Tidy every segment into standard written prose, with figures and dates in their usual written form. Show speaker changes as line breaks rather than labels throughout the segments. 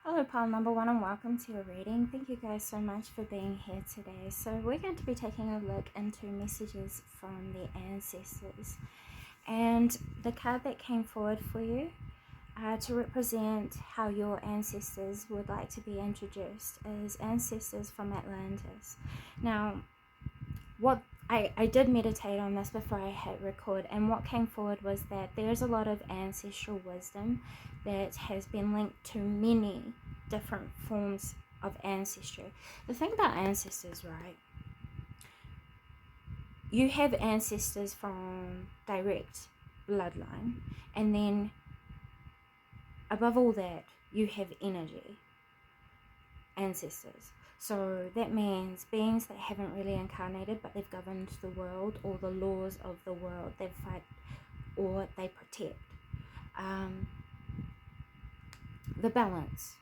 Hello pile number one and welcome to your reading. Thank you guys so much for being here today. So we're going to be taking a look into messages from the ancestors. And the card that came forward for you to represent how your ancestors would like to be introduced is ancestors from Atlantis. Now, what I did meditate on this before I hit record, and what came forward was that there's a lot of ancestral wisdom that has been linked to many different forms of ancestry. The thing about ancestors, right? You have ancestors from direct bloodline, and then above all that, you have energy ancestors. So that means beings that haven't really incarnated, but they've governed the world or the laws of the world. They fight or they protect. The balance.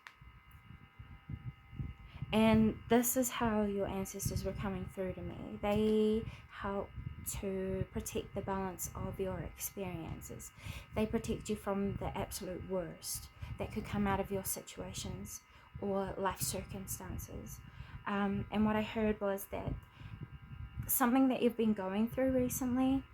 And this is how your ancestors were coming through to me. They help to protect the balance of your experiences. They protect you from the absolute worst that could come out of your situations or life circumstances. And what I heard was that something that you've been going through recently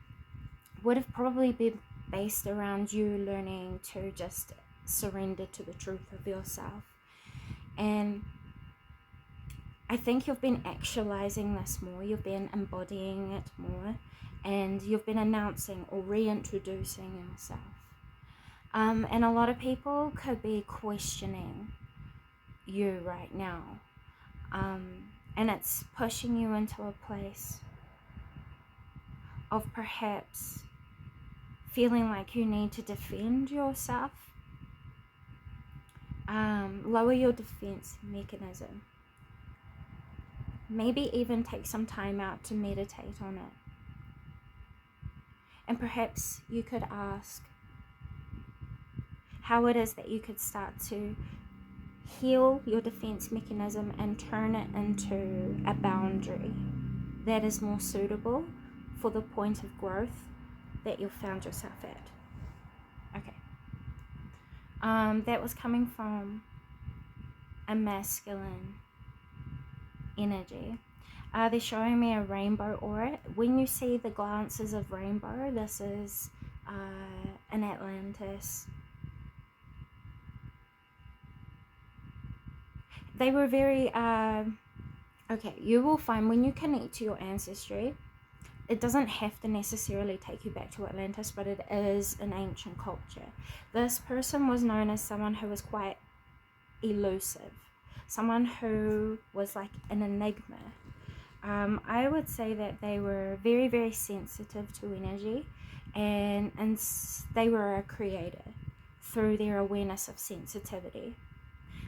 would have probably been based around you learning to just surrender to the truth of yourself. And I think you've been actualizing this more, you've been embodying it more, and you've been announcing or reintroducing yourself. And a lot of people could be questioning you right now. And it's pushing you into a place of perhaps feeling like you need to defend yourself. Lower your defense mechanism. Maybe even take some time out to meditate on it. And perhaps you could ask how it is that you could start to heal your defense mechanism and turn it into a boundary that is more suitable for the point of growth that you've found yourself at. Okay. That was coming from a masculine energy. They're showing me a rainbow aura. When you see the glances of rainbow, this is an Atlantis. They were very, okay, you will find when you connect to your ancestry, it doesn't have to necessarily take you back to Atlantis, but it is an ancient culture. This person was known as someone who was quite elusive, someone who was like an enigma. I would say that they were very, very sensitive to energy, and they were a creator through their awareness of sensitivity.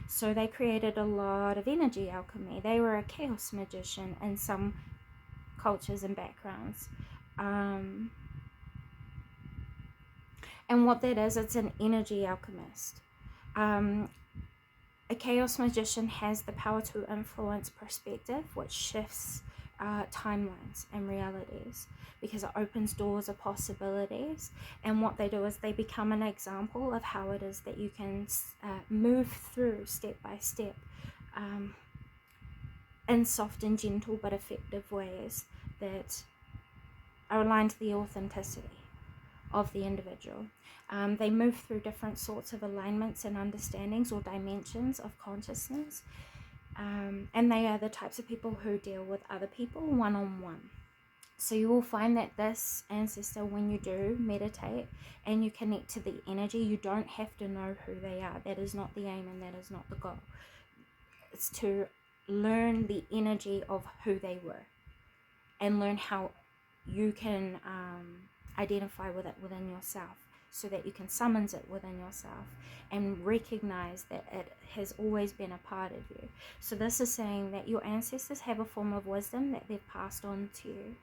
So they created a lot of energy alchemy. They were a chaos magician in some cultures and backgrounds. And what that is, it's an energy alchemist. A chaos magician has the power to influence perspective, which shifts timelines and realities, because it opens doors of possibilities. And what they do is they become an example of how it is that you can move through step by step in soft and gentle but effective ways that are aligned to the authenticity of the individual. They move through different sorts of alignments and understandings or dimensions of consciousness. And they are the types of people who deal with other people one-on-one. So you will find that this ancestor, when you do meditate and you connect to the energy, you don't have to know who they are. That is not the aim and that is not the goal. It's to learn the energy of who they were and learn how you can identify with it within yourself, so that you can summon it within yourself and recognize that it has always been a part of you. So this is saying that your ancestors have a form of wisdom that they've passed on to you,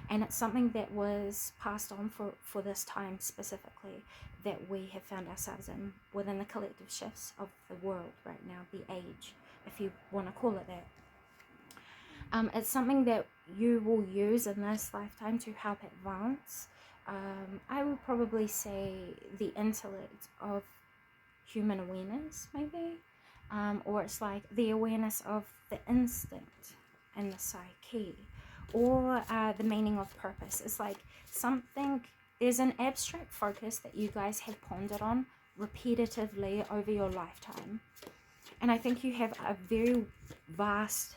and it's something that was passed on for this time specifically that we have found ourselves in within the collective shifts of the world right now, the age, if you want to call it that. It's something that you will use in this lifetime to help advance. I would probably say the intellect of human awareness, maybe. or it's like the awareness of the instinct and the psyche, or the meaning of purpose. It's like something, there's an abstract focus that you guys have pondered on repetitively over your lifetime. And I think you have a very vast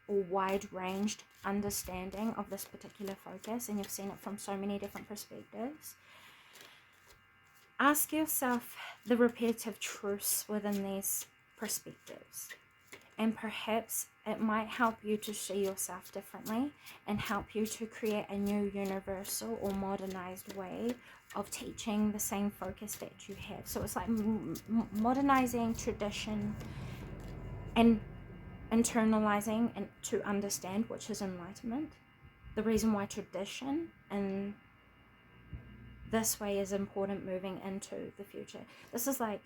or wide-ranged understanding of this particular focus, and you've seen it from so many different perspectives. Ask yourself the repetitive truths within these perspectives, and perhaps it might help you to see yourself differently and help you to create a new universal or modernized way of teaching the same focus that you have. So it's like modernizing tradition and internalizing and to understand, which is enlightenment. The reason why tradition and this way is important moving into the future. This is like,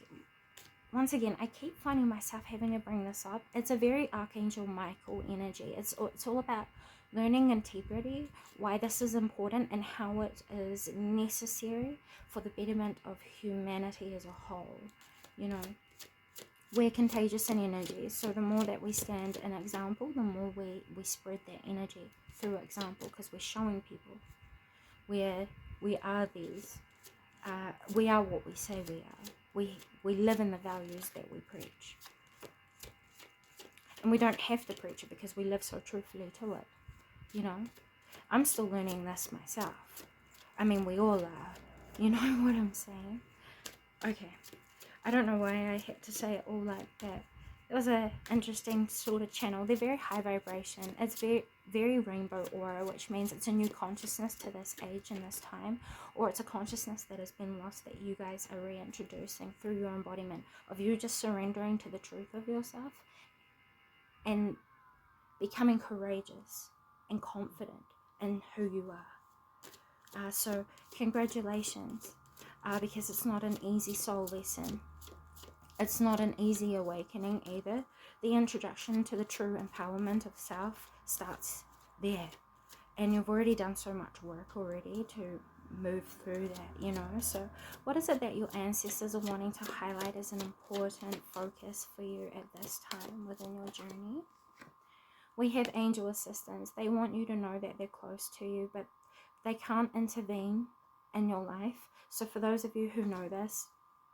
once again, I keep finding myself having to bring this up. It's a very Archangel Michael energy. It's all about learning integrity, why this is important, and how it is necessary for the betterment of humanity as a whole. You know, we're contagious in energy, so the more that we stand an example, the more we spread that energy through example, because we're showing people we are these. We are what we say we are. We live in the values that we preach. And we don't have to preach it because we live so truthfully to it. You know? I'm still learning this myself. I mean, we all are. You know what I'm saying? Okay. I don't know why I had to say it all like that. It was an interesting sort of channel. They're very high vibration. It's very rainbow aura, which means it's a new consciousness to this age and this time, or it's a consciousness that has been lost that you guys are reintroducing through your embodiment of you just surrendering to the truth of yourself and becoming courageous and confident in who you are. So congratulations, because it's not an easy soul lesson. It's not an easy awakening either. The introduction to the true empowerment of self starts there. And you've already done so much work already to move through that, you know. So what is it that your ancestors are wanting to highlight as an important focus for you at this time within your journey? We have angel assistants. They want you to know that they're close to you, but they can't intervene in your life. So for those of you who know this,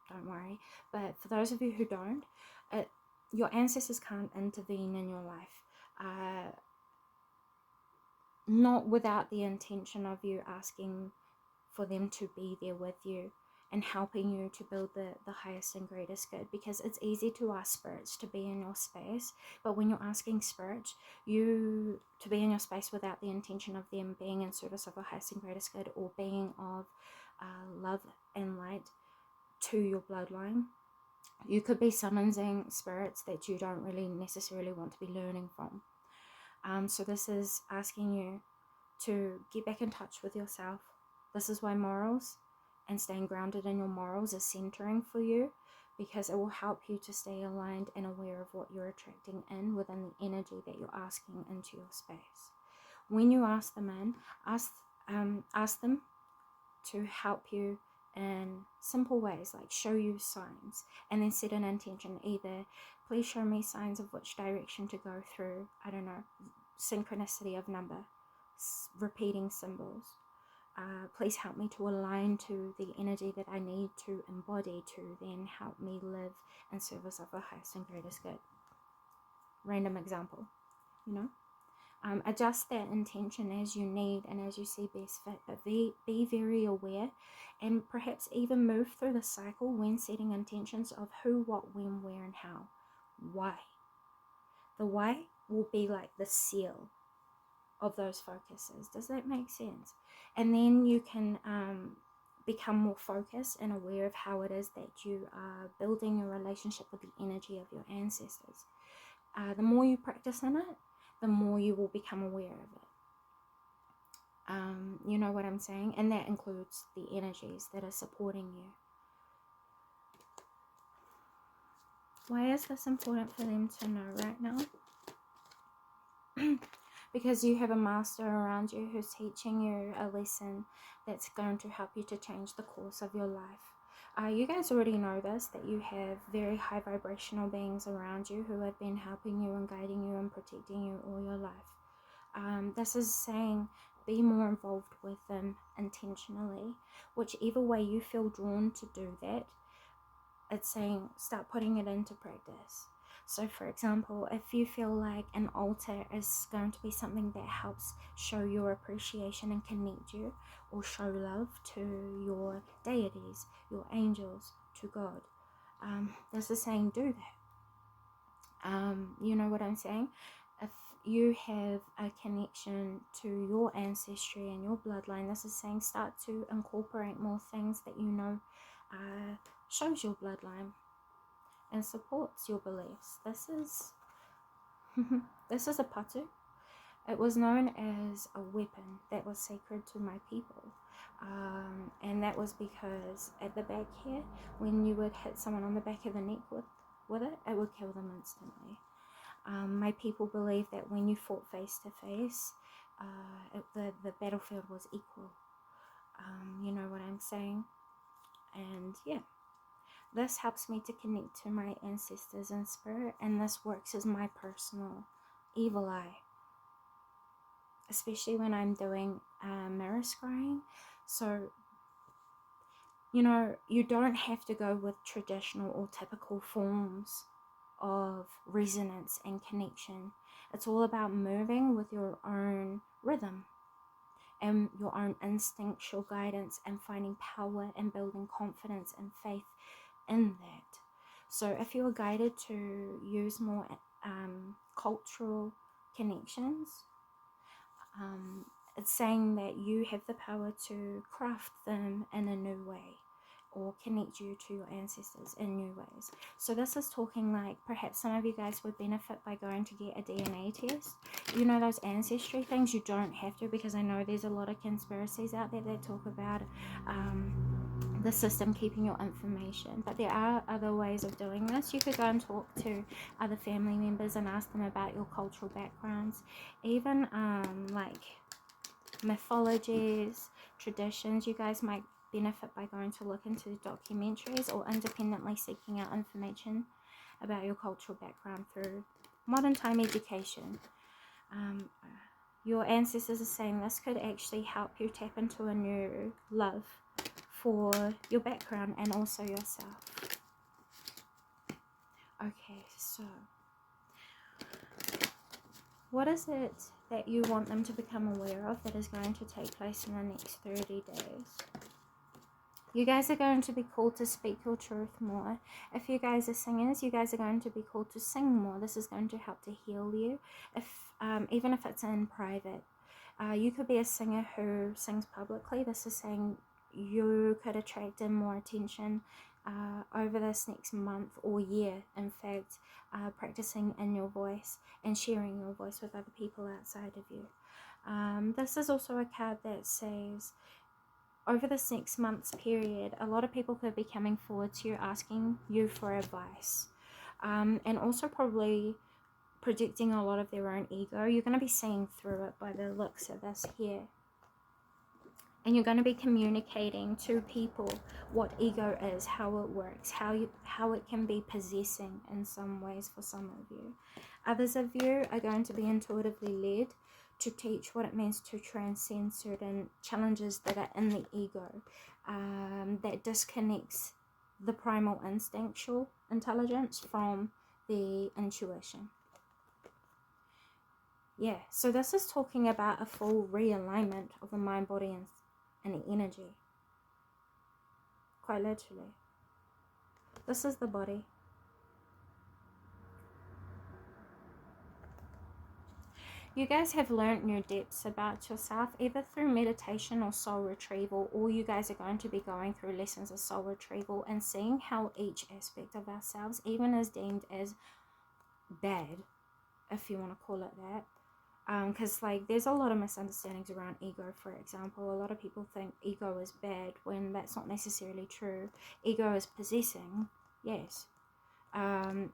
don't worry, but for those of you who don't, your ancestors can't intervene in your life, not without the intention of you asking for them to be there with you and helping you to build the highest and greatest good, because it's easy to ask spirits to be in your space, but when you're asking spirits you to be in your space without the intention of them being in service of the highest and greatest good or being of love and light to your bloodline, you could be summoning spirits that you don't really necessarily want to be learning from. So this is asking you to get back in touch with yourself. This is why morals and staying grounded in your morals is centering for you, because it will help you to stay aligned and aware of what you're attracting in within the energy that you're asking into your space. When you ask them in, ask them to help you in simple ways, like show you signs, and then set an intention. Either please show me signs of which direction to go through, I don't know, synchronicity of number, repeating symbols, please help me to align to the energy that I need to embody to then help me live in service of the highest and greatest good. Random example, you know. Adjust that intention as you need and as you see best fit, but be very aware, and perhaps even move through the cycle when setting intentions of who, what, when, where, and how. Why? The why will be like the seal of those focuses. Does that make sense? And then you can become more focused and aware of how it is that you are building your relationship with the energy of your ancestors. The more you practice in it, the more you will become aware of it. You know what I'm saying? And that includes the energies that are supporting you. Why is this important for them to know right now? Because you have a master around you who's teaching you a lesson that's going to help you to change the course of your life. You guys already know this, that you have very high vibrational beings around you who have been helping you and guiding you and protecting you all your life. This is saying be more involved with them intentionally. Whichever way you feel drawn to do that, it's saying start putting it into practice. So for example, if you feel like an altar is going to be something that helps show your appreciation and connect you, or show love to your deities, your angels, to God, this is saying do that. You know what I'm saying? If you have a connection to your ancestry and your bloodline, this is saying start to incorporate more things that you know shows your bloodline and supports your beliefs. This is this is a patu. It was known as a weapon that was sacred to my people, and that was because at the back here, when you would hit someone on the back of the neck with it, it would kill them instantly. My people believed that when you fought face to face, the battlefield was equal. You know what I'm saying? And yeah, this helps me to connect to my ancestors in spirit, and this works as my personal evil eye, especially when I'm doing mirror scrying. So, you know, you don't have to go with traditional or typical forms of resonance and connection. It's all about moving with your own rhythm and your own instinctual guidance, and finding power and building confidence and faith in that. So if you're guided to use more cultural connections, it's saying that you have the power to craft them in a new way, or connect you to your ancestors in new ways. So this is talking like perhaps some of you guys would benefit by going to get a DNA test. You know, those ancestry things, you don't have to, because I know there's a lot of conspiracies out there that talk about the system keeping your information, but there are other ways of doing this. You could go and talk to other family members and ask them about your cultural backgrounds, even like mythologies, traditions. You guys might benefit by going to look into documentaries or independently seeking out information about your cultural background through modern time education. Your ancestors are saying this could actually help you tap into a new love for your background and also yourself. Okay, so what is it that you want them to become aware of that is going to take place in the next 30 days? You guys are going to be called to speak your truth more. If you guys are singers, you guys are going to be called to sing more. This is going to help to heal you, even if it's in private. You could be a singer who sings publicly. This is saying you could attract in more attention over this next month or year, in fact, practicing in your voice and sharing your voice with other people outside of you. This is also a card that says over the 6 months period, a lot of people could be coming forward to you asking you for advice, and also probably projecting a lot of their own ego. You're going to be seeing through it by the looks of this here. And you're going to be communicating to people what ego is, how it works, how it can be possessing in some ways for some of you. Others of you are going to be intuitively led to teach what it means to transcend certain challenges that are in the ego, that disconnects the primal instinctual intelligence from the intuition. Yeah, so this is talking about a full realignment of the mind, body, and the energy. Quite literally. This is the body. You guys have learned new depths about yourself, either through meditation or soul retrieval, or you guys are going to be going through lessons of soul retrieval and seeing how each aspect of ourselves even is deemed as bad, if you want to call it that. Because like there's a lot of misunderstandings around ego. For example, a lot of people think ego is bad when that's not necessarily true. Ego is possessing, yes, and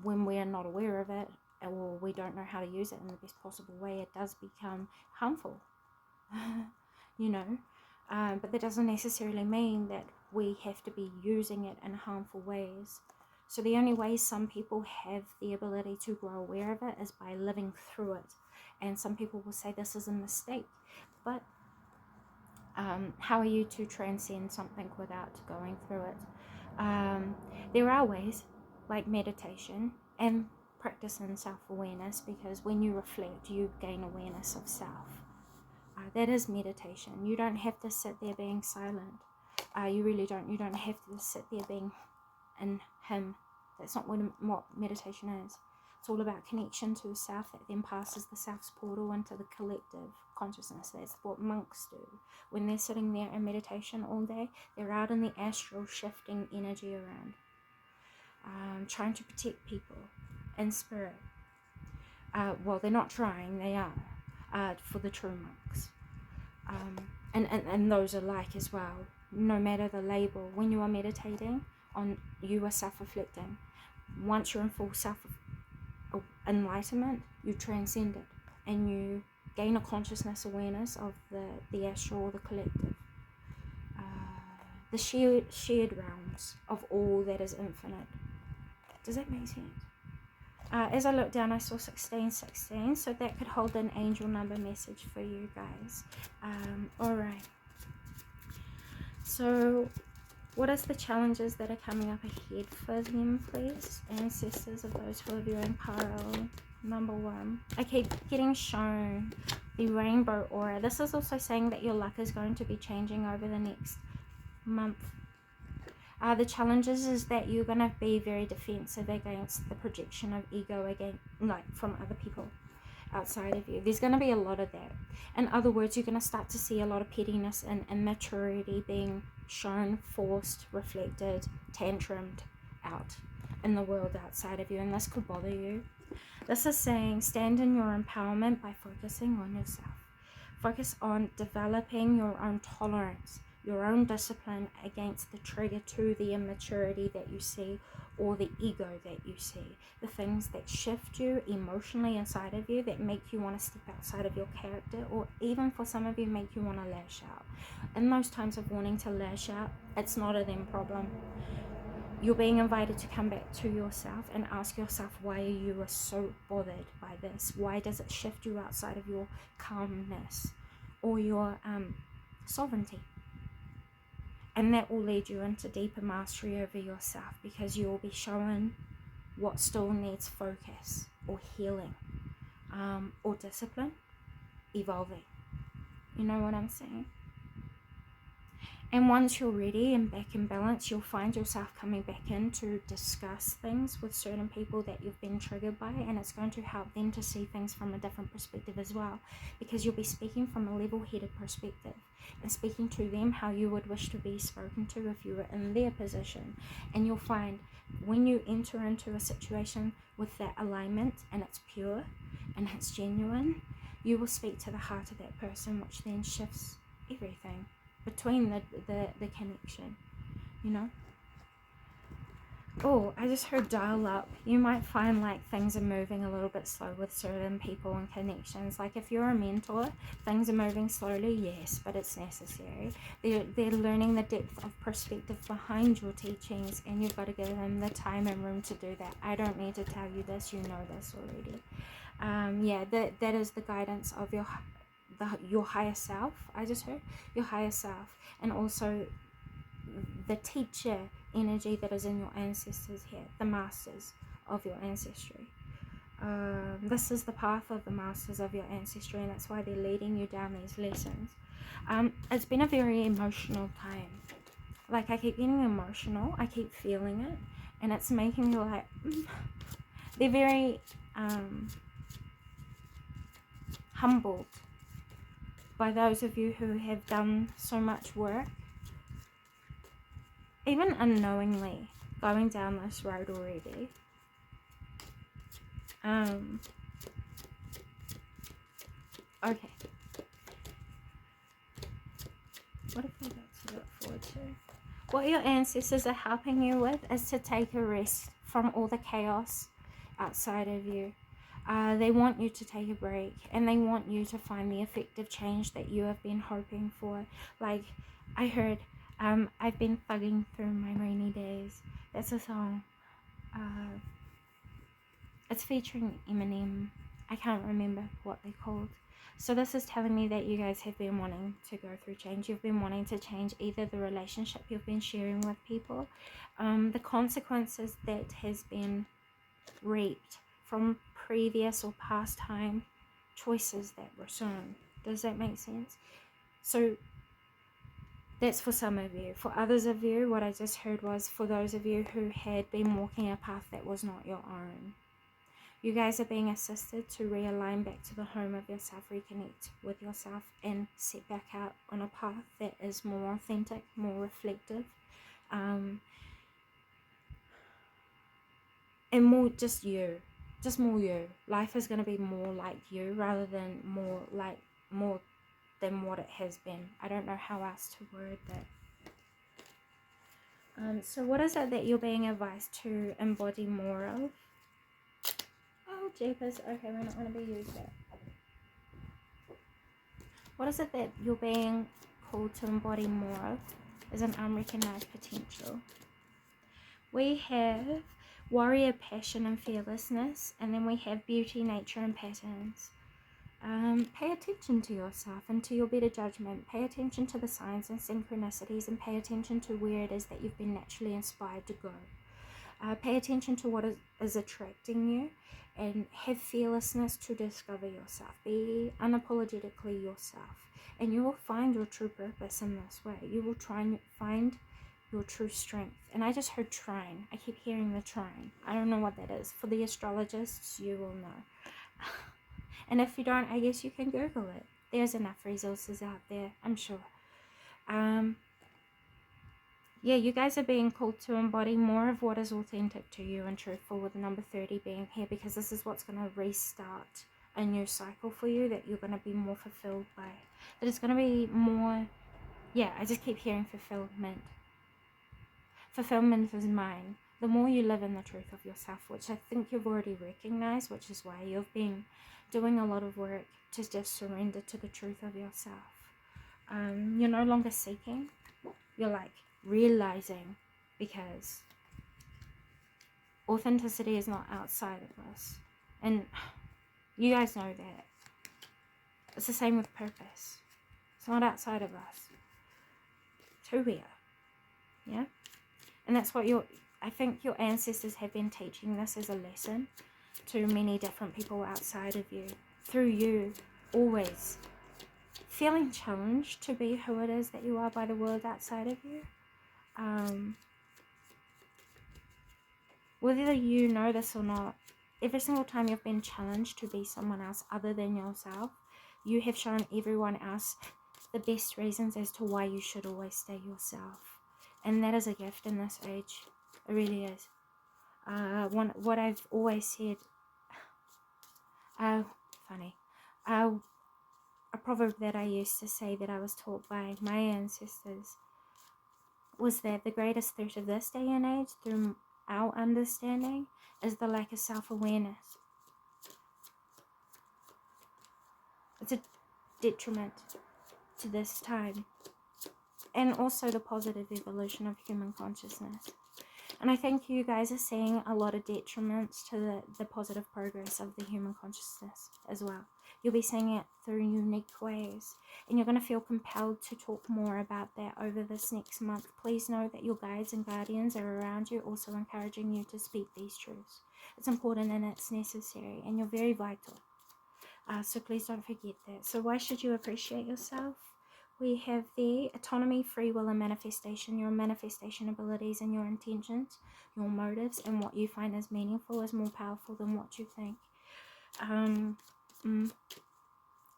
when we are not aware of it, or we don't know how to use it in the best possible way, it does become harmful. You know, but that doesn't necessarily mean that we have to be using it in harmful ways. So the only way some people have the ability to grow aware of it is by living through it. And some people will say this is a mistake. But how are you to transcend something without going through it? There are ways, like meditation and practice in self-awareness, because when you reflect, you gain awareness of self. That is meditation. You don't have to sit there being silent. You really don't. You don't have to sit there being in Him. That's not what meditation is. It's all about connection to the self that then passes the self's portal into the collective consciousness. That's what monks do. When they're sitting there in meditation all day, they're out in the astral shifting energy around, trying to protect people in spirit. Well, they're not trying, they are, for the true monks. And those alike as well. No matter the label, when you are meditating, you are self-reflecting. Once you're in full self-enlightenment, you transcend it, and you gain a consciousness awareness of the astral or the collective. The shared realms of all that is infinite. Does that make sense? As I looked down, I saw 1616, so that could hold an angel number message for you guys. Alright. So, what is the challenges that are coming up ahead for them, please? Ancestors of those who are viewing Paro. Number 1. I keep getting shown the rainbow aura. This is also saying that your luck is going to be changing over the next month. The challenges is that you're going to be very defensive against the projection of ego from other people outside of you. There's going to be a lot of that. In other words, you're going to start to see a lot of pettiness and immaturity being shown, forced, reflected, tantrumed out in the world outside of you, and this could bother you. This is saying stand in your empowerment by focusing on yourself. Focus on developing your own tolerance, your own discipline against the trigger to the immaturity that you see, or the ego that you see, the things that shift you emotionally inside of you, that make you want to step outside of your character, or even for some of you make you want to lash out. In those times of wanting to lash out, it's not a them problem. You're being invited to come back to yourself and ask yourself why you are so bothered by this. Why does it shift you outside of your calmness or your sovereignty? And that will lead you into deeper mastery over yourself, because you will be shown what still needs focus or healing, or discipline, evolving. You know what I'm saying? And once you're ready and back in balance, you'll find yourself coming back in to discuss things with certain people that you've been triggered by, and it's going to help them to see things from a different perspective as well, because you'll be speaking from a level-headed perspective and speaking to them how you would wish to be spoken to if you were in their position. And you'll find when you enter into a situation with that alignment and it's pure and it's genuine, you will speak to the heart of that person, which then shifts everything between the connection, you know. Oh, I just heard dial up. You might find like things are moving a little bit slow with certain people and connections. Like if you're a mentor, things are moving slowly, yes, but it's necessary. They're learning the depth of perspective behind your teachings, and you've got to give them the time and room to do that. I don't need to tell you this, you know this already. That is the guidance of your higher self. I just heard your higher self, and also the teacher energy that is in your ancestors here, the masters of your ancestry. This is the path of the masters of your ancestry, and that's why they're leading you down these lessons. It's been a very emotional time. Like I keep getting emotional, I keep feeling it, and it's making me like they're very humbled by those of you who have done so much work, even unknowingly going down this road already. Okay. What have we got to look forward to? What your ancestors are helping you with is to take a rest from all the chaos outside of you. They want you to take a break, and they want you to find the effective change that you have been hoping for. Like I heard I've been thugging through my rainy days. That's a song. It's featuring Eminem. I can't remember what they're called. So this is telling me that you guys have been wanting to go through change. You've been wanting to change either the relationship you've been sharing with people, the consequences that has been reaped from previous or past time choices that were sown. Does that make sense? So that's for some of you. For others of you, what I just heard was for those of you who had been walking a path that was not your own. You guys are being assisted to realign back to the home of yourself, reconnect with yourself, and set back out on a path that is more authentic, more reflective, and more just you. Just more you. Life is going to be more like you rather than more than what it has been. I don't know how else to word that. So what is it that you're being advised to embody more of? Oh, jeepers. Okay, we're not going to be used that. What is it that you're being called to embody more of? Is an unrecognized potential. We have warrior passion and fearlessness, and then we have beauty, nature, and patterns. Pay attention to yourself and to your better judgment. Pay attention to the signs and synchronicities, and pay attention to where it is that you've been naturally inspired to go. Pay attention to what is attracting you, and have fearlessness to discover yourself. Be unapologetically yourself, and you will find your true purpose in this way. You will try and find your true strength. And I just heard trine. I keep hearing the trine. I don't know what that is. For the astrologists, you will know. And if you don't, I guess you can Google it. There's enough resources out there, I'm sure. Yeah, you guys are being called to embody more of what is authentic to you and truthful, with number 30 being here, because this is what's going to restart a new cycle for you that you're going to be more fulfilled by. That it's going to be more, yeah, I just keep hearing fulfillment. Fulfillment is mine. The more you live in the truth of yourself, which I think you've already recognized, which is why you've been doing a lot of work to just surrender to the truth of yourself. You're no longer seeking. You're like realizing, because authenticity is not outside of us. And you guys know that. It's the same with purpose. It's not outside of us. It's who we are. Yeah? And that's what I think your ancestors have been teaching this as a lesson to many different people outside of you, through you, always feeling challenged to be who it is that you are by the world outside of you. Whether you know this or not, every single time you've been challenged to be someone else other than yourself, you have shown everyone else the best reasons as to why you should always stay yourself. And that is a gift in this age. It really is. What I've always said, a proverb that I used to say that I was taught by my ancestors was that the greatest threat of this day and age, through our understanding, is the lack of self-awareness. It's a detriment to this time, and also the positive evolution of human consciousness. And I think you guys are seeing a lot of detriments to the positive progress of the human consciousness as well. You'll be seeing it through unique ways, and you're going to feel compelled to talk more about that over this next month. Please know that your guides and guardians are around you, also encouraging you to speak these truths. It's important and it's necessary, and you're very vital. So please don't forget that. So why should you appreciate yourself? We have the autonomy, free will, and manifestation. Your manifestation abilities and your intentions, your motives, and what you find as meaningful is more powerful than what you think.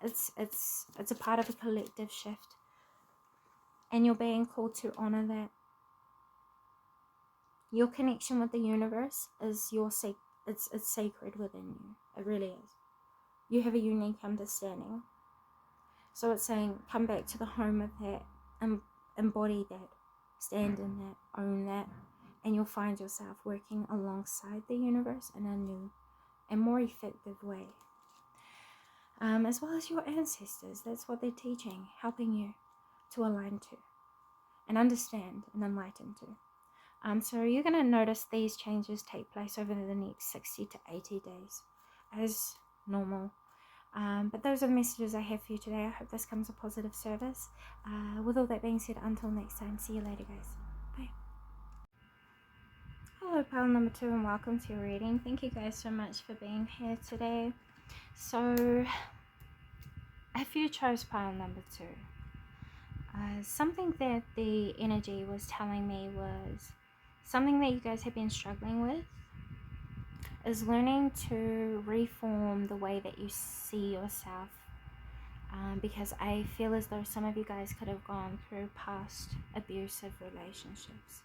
It's a part of a collective shift, and you're being called to honor that. Your connection with the universe is it's sacred within you. It really is. You have a unique understanding. So it's saying, come back to the home of that, embody that, stand in that, own that, and you'll find yourself working alongside the universe in a new and more effective way. As well as your ancestors, that's what they're teaching, helping you to align to. and understand and enlighten to. So you're going to notice these changes take place over the next 60 to 80 days as normal. But those are the messages I have for you today. I hope this comes a positive service. With all that being said, until next time, see you later, guys. Bye. Hello, pile number 2, and welcome to your reading. Thank you guys so much for being here today. So, if you chose pile number 2, something that the energy was telling me was something that you guys have been struggling with is learning to reform the way that you see yourself, because I feel as though some of you guys could have gone through past abusive relationships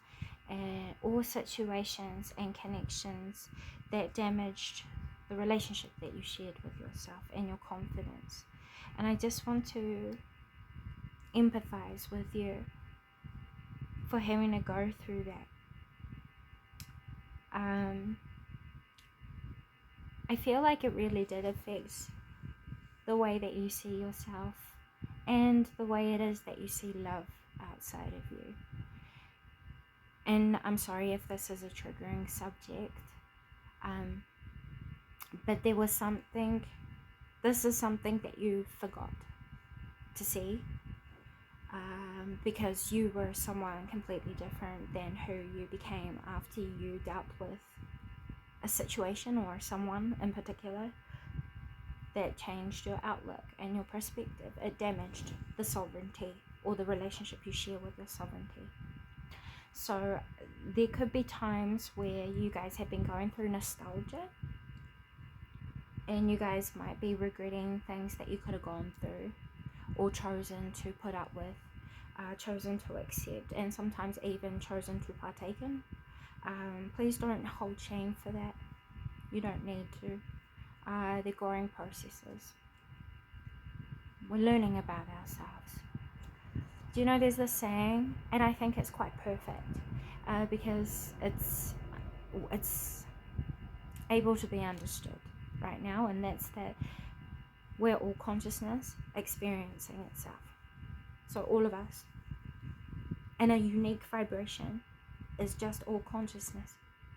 or situations and connections that damaged the relationship that you shared with yourself and your confidence. And I just want to empathize with you for having to go through that. I feel like it really did affect the way that you see yourself and the way it is that you see love outside of you. And I'm sorry if this is a triggering subject, but there was something, this is something that you forgot to see, because you were someone completely different than who you became after you dealt with a situation or someone in particular that changed your outlook and your perspective. It damaged the sovereignty or the relationship you share with your sovereignty. So there could be times where you guys have been going through nostalgia and you guys might be regretting things that you could have gone through or chosen to put up with, chosen to accept, and sometimes even chosen to partake in. Please don't hold shame for that. You don't need to. They're growing processes. We're learning about ourselves. Do you know there's this saying, and I think it's quite perfect, because it's able to be understood right now, and that's that we're all consciousness experiencing itself. So all of us, and a unique vibration is just all consciousness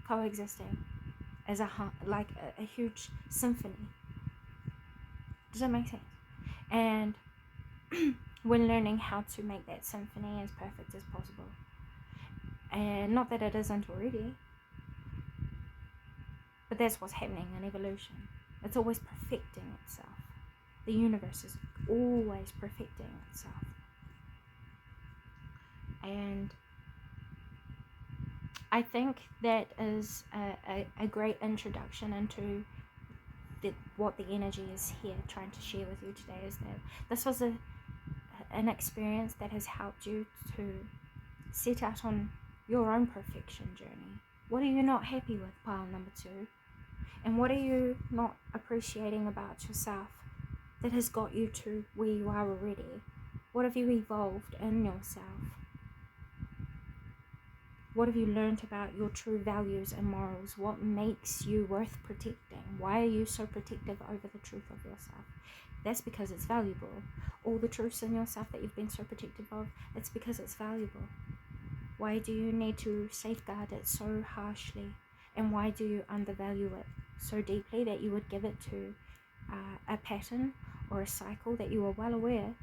coexisting as a huge symphony. Does that make sense? And we're learning how to make that symphony as perfect as possible. And not that it isn't already, but that's what's happening in evolution. It's always perfecting itself. The universe is always perfecting itself. And I think that is a great introduction into what the energy is here trying to share with you today, is that this was an experience that has helped you to set out on your own perfection journey. What are you not happy with, pile number 2? And what are you not appreciating about yourself that has got you to where you are already? What have you evolved in yourself? What have you learned about your true values and morals? What makes you worth protecting? Why are you so protective over the truth of yourself? That's because it's valuable. All the truths in yourself that you've been so protective of, it's because it's valuable. Why do you need to safeguard it so harshly? And why do you undervalue it so deeply that you would give it to a pattern or a cycle that you are well aware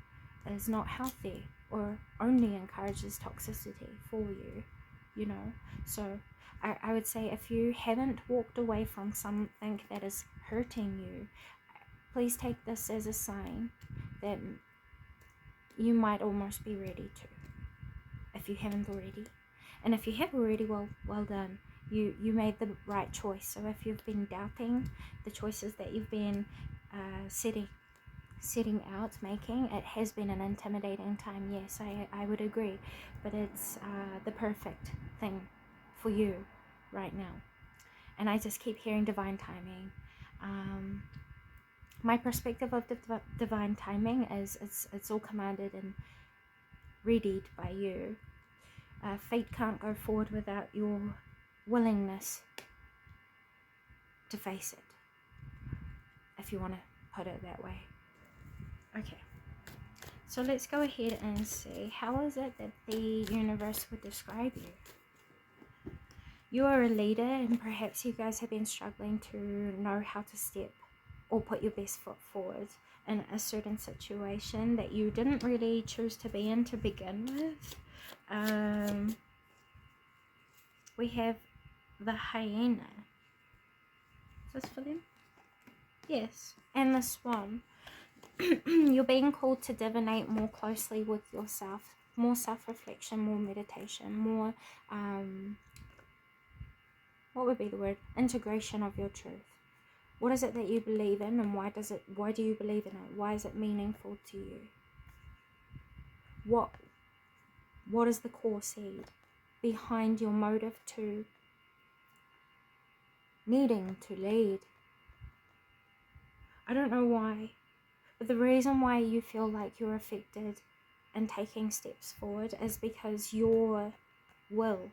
is not healthy or only encourages toxicity for you? You know, so I would say if you haven't walked away from something that is hurting you, please take this as a sign that you might almost be ready to, if you haven't already. And if you have already, well done. You made the right choice. So if you've been doubting the choices that you've been setting out, making, it has been an intimidating time. Yes, I would agree, but it's the perfect thing for you right now. And I just keep hearing divine timing. My perspective of the divine timing is it's all commanded and readied by you. Fate can't go forward without your willingness to face it, if you want to put it that way. Okay, so So let's go ahead and see, how is it that the universe would describe you? You are a leader, and perhaps you guys have been struggling to know how to step or put your best foot forward in a certain situation that you didn't really choose to be in to begin with. We have the hyena. Is this for them? Yes. And the swan. You're being called to divinate more closely with yourself. More self-reflection, more meditation, more, what would be the word? Integration of your truth. What is it that you believe in, and why do you believe in it? Why is it meaningful to you? What is the core seed behind your motive to needing to lead? I don't know why, but the reason why you feel like you're affected and taking steps forward is because your will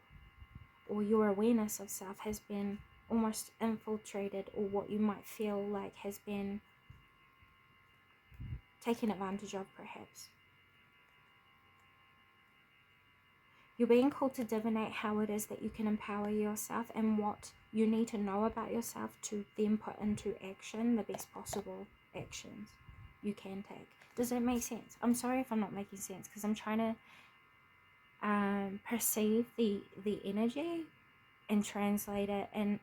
or your awareness of self has been almost infiltrated, or what you might feel like has been taken advantage of, perhaps. You're being called to divinate how it is that you can empower yourself and what you need to know about yourself to then put into action the best possible actions you can take. Does that make sense? I'm sorry if I'm not making sense, because I'm trying to perceive the energy and translate it, and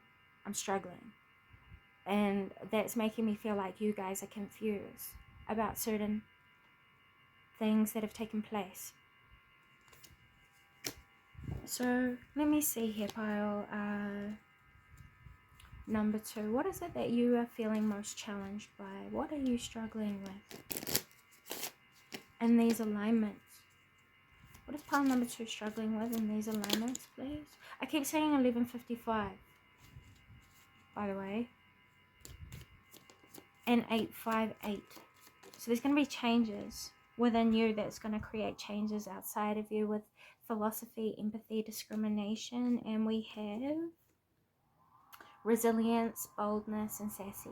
I'm struggling. And that's making me feel like you guys are confused about certain things that have taken place. So let me see here, pile number 2. What is it that you are feeling most challenged by? What are you struggling with in these alignments? What is pile number 2 struggling with in these alignments, please? I keep saying 1155, by the way, and 858. So there's going to be changes within you that's going to create changes outside of you with philosophy, empathy, discrimination, and we have resilience, boldness, and sassy.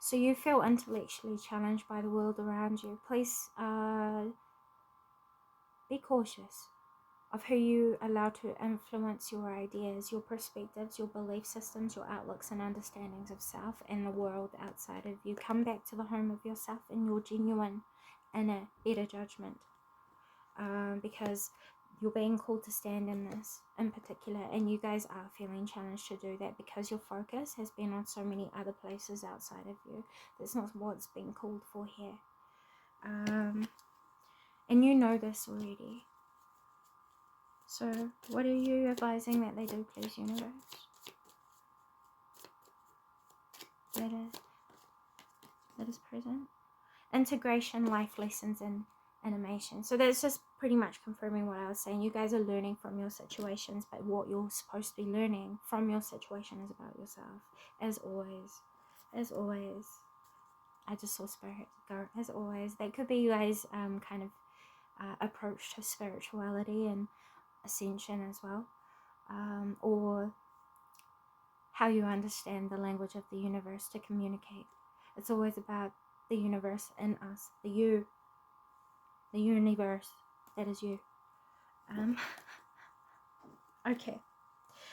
So you feel intellectually challenged by the world around you. Please be cautious of who you allow to influence your ideas, your perspectives, your belief systems, your outlooks and understandings of self and the world outside of you. Come back to the home of yourself and your genuine inner better judgment, because you're being called to stand in this in particular, and you guys are feeling challenged to do that because your focus has been on so many other places outside of you. That's not what's being called for here, and you know this already. So what are you advising that they do, please, universe? That is present. Integration, life lessons, and animation. So that's just pretty much confirming what I was saying. You guys are learning from your situations, but what you're supposed to be learning from your situation is about yourself. As always. As always. I just saw spirit go. As always. That could be you guys kind of approach to spirituality and ascension as well, or how you understand the language of the universe to communicate. It's always about the universe in us, the universe that is you. Okay,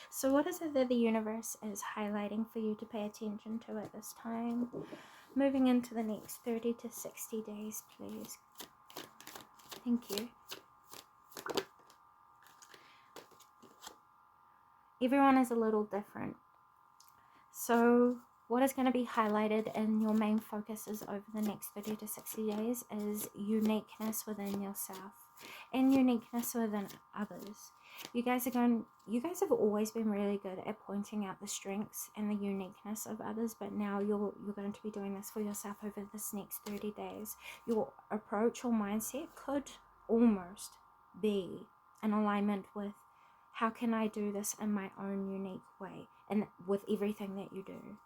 so what is it that the universe is highlighting for you to pay attention to at this time, moving into the next 30 to 60 days, please? Thank you. Everyone is a little different. So what is going to be highlighted in your main focuses over the next 30 to 60 days is uniqueness within yourself and uniqueness within others. You guys have always been really good at pointing out the strengths and the uniqueness of others, but now you're going to be doing this for yourself over this next 30 days. Your approach or mindset could almost be in alignment with, how can I do this in my own unique way and with everything that you do?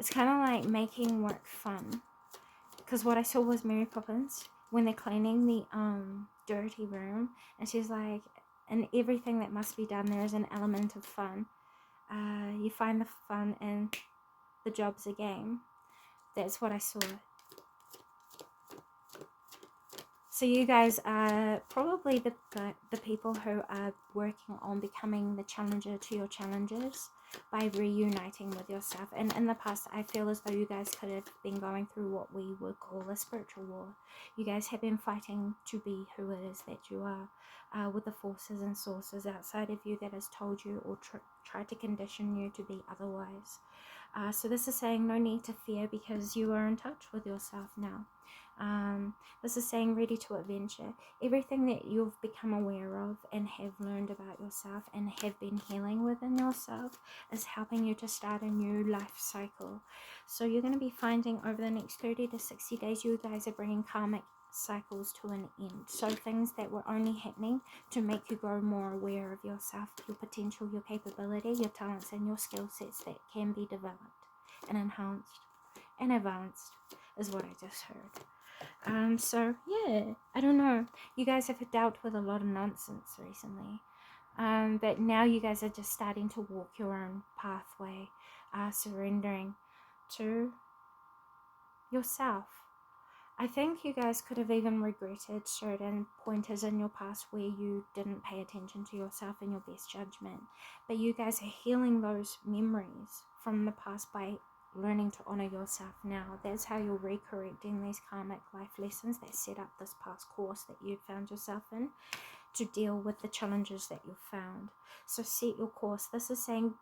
It's kind of like making work fun. Because what I saw was Mary Poppins when they're cleaning the dirty room, and she's like, in everything that must be done, there is an element of fun. You find the fun in the job's a game. That's what I saw. So you guys are probably the people who are working on becoming the challenger to your challenges by reuniting with yourself. And in the past, I feel as though you guys could have been going through what we would call a spiritual war. You guys have been fighting to be who it is that you are, with the forces and sources outside of you that has told you or tried to condition you to be otherwise. So this is saying no need to fear, because you are in touch with yourself now. This is saying ready to adventure. Everything that you've become aware of and have learned about yourself and have been healing within yourself is helping you to start a new life cycle. So you're going to be finding over the next 30 to 60 days, you guys are bringing karmic cycles to an end. So things that were only happening to make you grow more aware of yourself, your potential, your capability, your talents and your skill sets that can be developed and enhanced and advanced is what I just heard. So yeah, I don't know, you guys have dealt with a lot of nonsense recently, but now you guys are just starting to walk your own pathway, surrendering to yourself. I think you guys could have even regretted certain pointers in your past where you didn't pay attention to yourself and your best judgment, but you guys are healing those memories from the past by learning to honor yourself now. That's how you're recorrecting these karmic life lessons that set up this past course that you found yourself in to deal with the challenges that you've found. So set your course. This is saying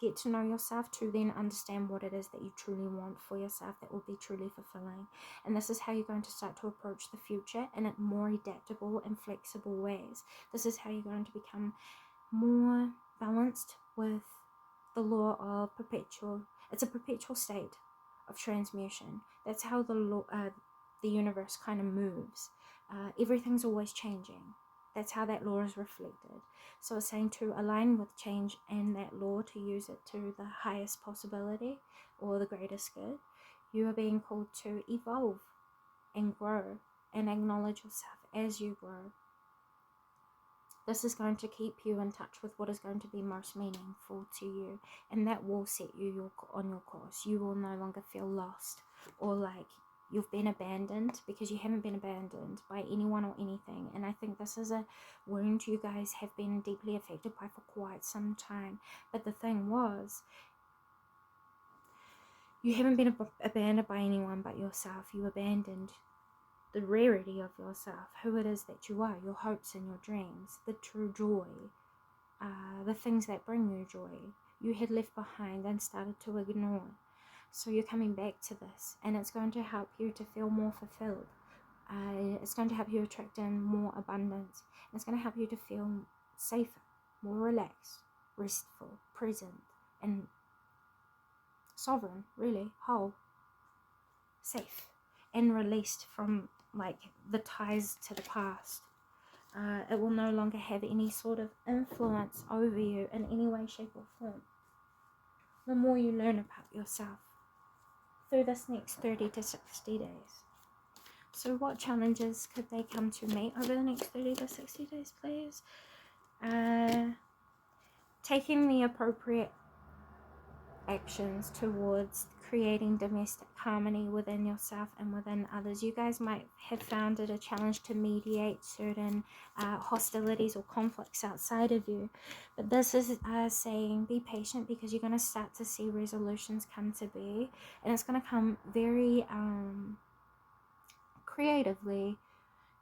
get to know yourself to then understand what it is that you truly want for yourself that will be truly fulfilling. And this is how you're going to start to approach the future in more adaptable and flexible ways. This is how you're going to become more balanced with the law of perpetual. It's a perpetual state of transmutation. That's how the universe kind of moves. Everything's always changing. That's how that law is reflected. So it's saying to align with change and that law, to use it to the highest possibility or the greatest good. You are being called to evolve and grow and acknowledge yourself as you grow. This is going to keep you in touch with what is going to be most meaningful to you, and that will set you on your course. You will no longer feel lost or like you've been abandoned, because you haven't been abandoned by anyone or anything. And I think this is a wound you guys have been deeply affected by for quite some time. But the thing was, you haven't been abandoned by anyone but yourself. You abandoned the rarity of yourself, who it is that you are, your hopes and your dreams, the true joy, the things that bring you joy, you had left behind and started to ignore. So you're coming back to this, and it's going to help you to feel more fulfilled. It's going to help you attract in more abundance. And it's going to help you to feel safer, more relaxed, restful, present, and sovereign, really, whole, safe, and released from like the ties to the past. It will no longer have any sort of influence over you in any way, shape or form. The more you learn about yourself through this next 30 to 60 days. So what challenges could they come to meet over the next 30 to 60 days, please? Taking the appropriate actions towards creating domestic harmony within yourself and within others. You guys might have found it a challenge to mediate certain hostilities or conflicts outside of you, but this is saying be patient, because you're going to start to see resolutions come to be, and it's going to come very creatively.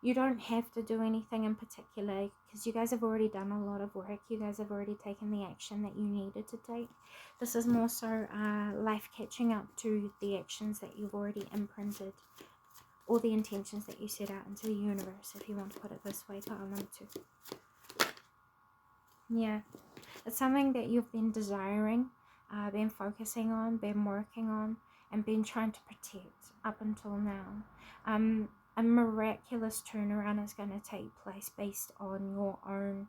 You don't have to do anything in particular, because you guys have already done a lot of work. You guys have already taken the action that you needed to take. This is more so life catching up to the actions that you've already imprinted, or the intentions that you set out into the universe, if you want to put it this way, Yeah, it's something that you've been desiring, been focusing on, been working on, and been trying to protect up until now. A miraculous turnaround is going to take place based on your own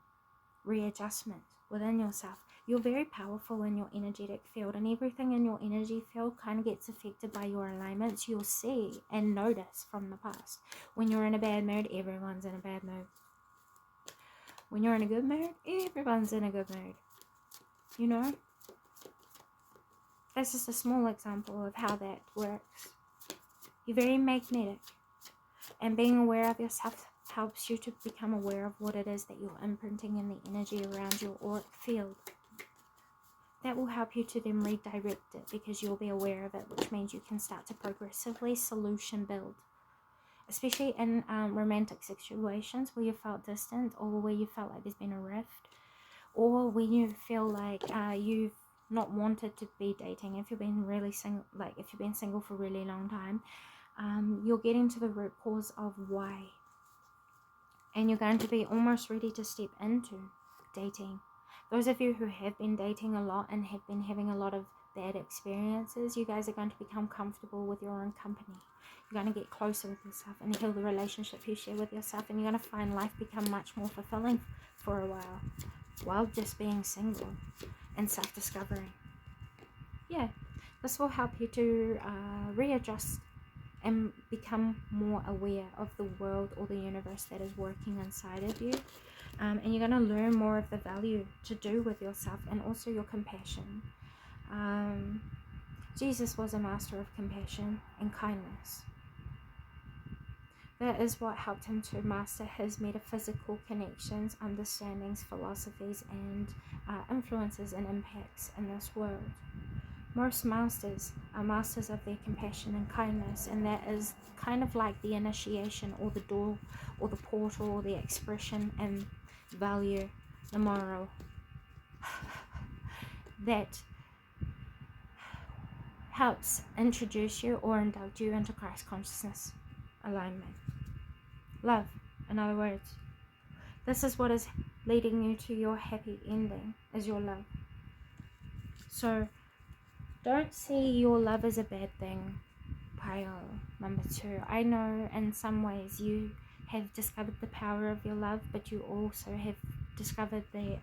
readjustment within yourself. You're very powerful in your energetic field, and everything in your energy field kind of gets affected by your alignments. You'll see and notice from the past. When you're in a bad mood, everyone's in a bad mood. When you're in a good mood, everyone's in a good mood. You know? That's just a small example of how that works. You're very magnetic, and being aware of yourself helps you to become aware of what it is that you're imprinting in the energy around your auric field. That will help you to then redirect it, because you'll be aware of it, which means you can start to progressively solution build. Especially in romantic situations where you felt distant, or where you felt like there's been a rift, or when you feel like you've not wanted to be dating. If you've been really single, like if you've been single for a really long time, you're getting to the root cause of why, and you're going to be almost ready to step into dating. Those of you who have been dating a lot and have been having a lot of bad experiences, you guys are going to become comfortable with your own company. You're going to get closer with yourself and heal the relationship you share with yourself, and you're going to find life become much more fulfilling for a while just being single and self-discovering. Yeah, this will help you to readjust and become more aware of the world or the universe that is working inside of you. And you're going to learn more of the value to do with yourself, and also your compassion. Jesus was a master of compassion and kindness. That is what helped him to master his metaphysical connections, understandings, philosophies, and influences and impacts in this world. Most masters are masters of their compassion and kindness, and that is kind of like the initiation, or the door, or the portal, or the expression and value, the moral that helps introduce you or induct you into Christ consciousness alignment. Love, in other words. This is what is leading you to your happy ending, is your love. So don't see your love as a bad thing. Pile number 2. I know in some ways you have discovered the power of your love, but you also have discovered the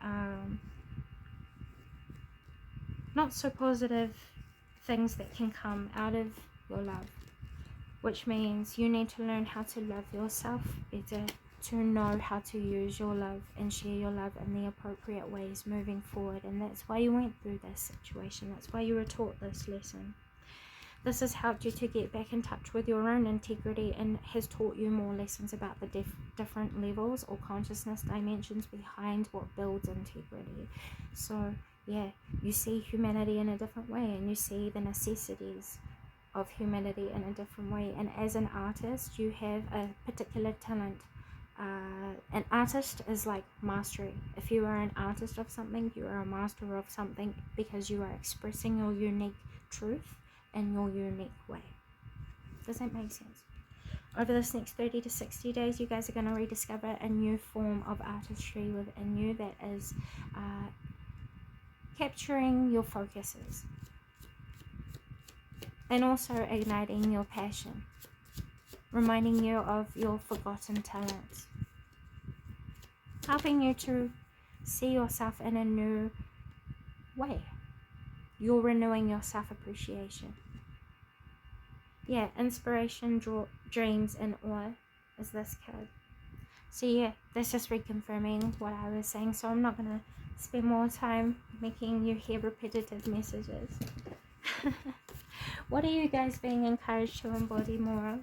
not so positive things that can come out of your love, which means you need to learn how to love yourself better, to know how to use your love and share your love in the appropriate ways moving forward. And that's why you went through this situation. That's why you were taught this lesson. This has helped you to get back in touch with your own integrity, and has taught you more lessons about the different levels or consciousness dimensions behind what builds integrity. So yeah, you see humanity in a different way, and you see the necessities of humanity in a different way. And as an artist, you have a particular talent. An artist is like mastery. If you are an artist of something, you are a master of something, because you are expressing your unique truth in your unique way. Does that make sense? Over this next 30 to 60 days, you guys are going to rediscover a new form of artistry within you that is capturing your focuses, and also igniting your passion, reminding you of your forgotten talents, helping you to see yourself in a new way. You're renewing your self-appreciation. Yeah, inspiration, dreams, and awe is this card. So yeah, that's just reconfirming what I was saying. So I'm not going to spend more time making you hear repetitive messages. What are you guys being encouraged to embody more of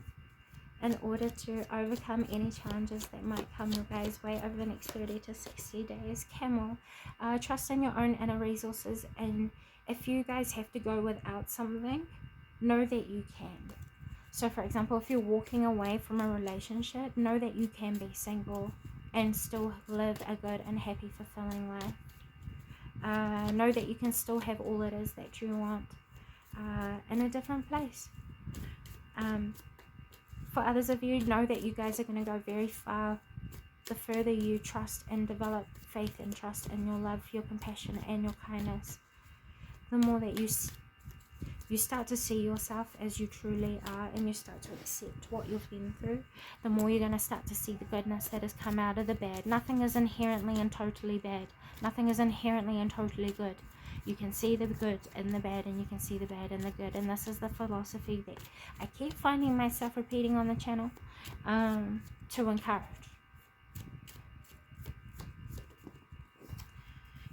in order to overcome any challenges that might come your guys' way over the next 30 to 60 days? Camel, trust in your own inner resources, and if you guys have to go without something, know that you can. So for example, if you're walking away from a relationship, know that you can be single and still live a good and happy, fulfilling life. Know that you can still have all it is that you want in a different place. For others of you, know that you guys are going to go very far the further you trust and develop faith and trust in your love, your compassion, and your kindness. The more that you start to see yourself as you truly are, and you start to accept what you've been through, the more you're going to start to see the goodness that has come out of the bad. Nothing is inherently and totally bad. Nothing is inherently and totally good. You can see the good in the bad, and you can see the bad in the good. And this is the philosophy that I keep finding myself repeating on the channel to encourage.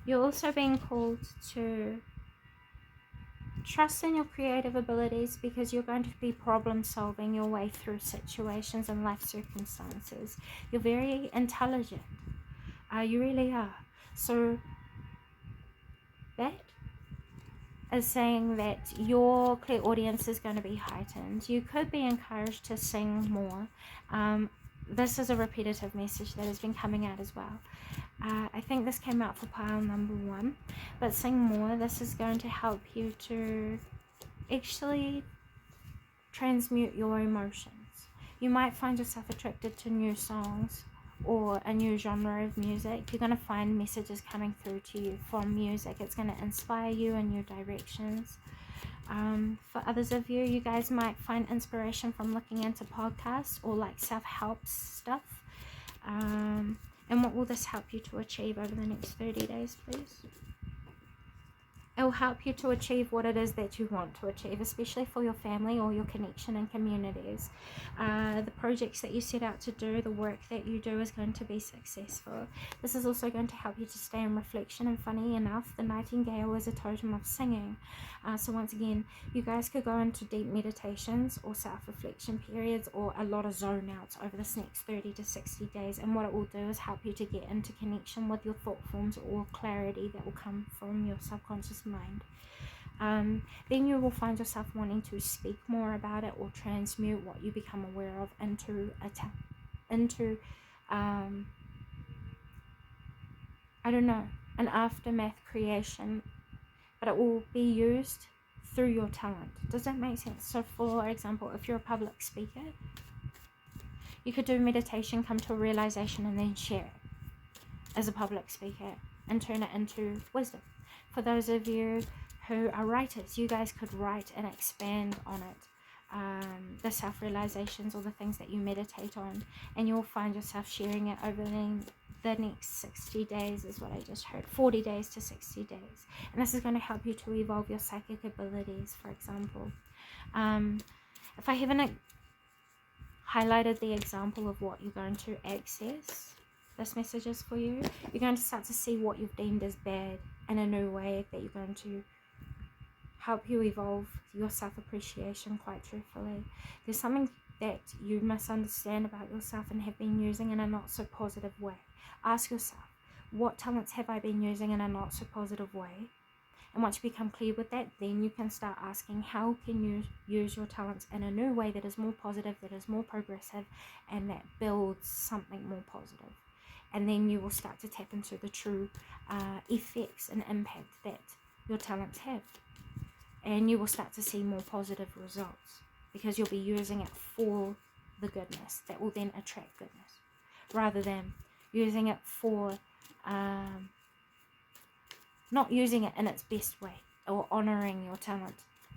You're also being called to Trust in your creative abilities, because you're going to be problem solving your way through situations and life circumstances. You're very intelligent. You really are. So that is saying that your clairaudience is going to be heightened. You could be encouraged to sing more. This is a repetitive message that has been coming out as well. I think this came out for pile number 1, but sing more. This is going to help you to actually transmute your emotions. You might find yourself attracted to new songs or a new genre of music. You're going to find messages coming through to you from music. It's going to inspire you in new directions. For others of you, you guys might find inspiration from looking into podcasts or like self-help stuff. And what will this help you to achieve over the next 30 days, please? It will help you to achieve what it is that you want to achieve, especially for your family or your connection and communities. The projects that you set out to do, the work that you do is going to be successful. This is also going to help you to stay in reflection, and funny enough, the nightingale is a totem of singing. So once again, you guys could go into deep meditations or self-reflection periods or a lot of zone outs over this next 30 to 60 days, and what it will do is help you to get into connection with your thought forms or clarity that will come from your subconscious mind. Then you will find yourself wanting to speak more about it or transmute what you become aware of into I don't know, an aftermath creation, but it will be used through your talent. Does that make sense? So for example, if you're a public speaker, you could do meditation, come to a realization, and then share it as a public speaker and turn it into wisdom. For those of you who are writers, you guys could write and expand on it, the self-realizations or the things that you meditate on, and you'll find yourself sharing it over the next 60 days is what I just heard, 40 days to 60 days. And this is going to help you to evolve your psychic abilities, for example. If I haven't highlighted the example of what you're going to access, this message is for you. You're going to start to see what you've deemed as bad in a new way that you're going to help you evolve your self-appreciation quite truthfully. There's something that you misunderstand about yourself and have been using in a not so positive way. Ask yourself, what talents have I been using in a not so positive way? And once you become clear with that, then you can start asking, how can you use your talents in a new way that is more positive, that is more progressive, and that builds something more positive. And then you will start to tap into the true effects and impact that your talents have. And you will start to see more positive results, because you'll be using it for the goodness that will then attract goodness, rather than using it for not using it in its best way or honoring your talent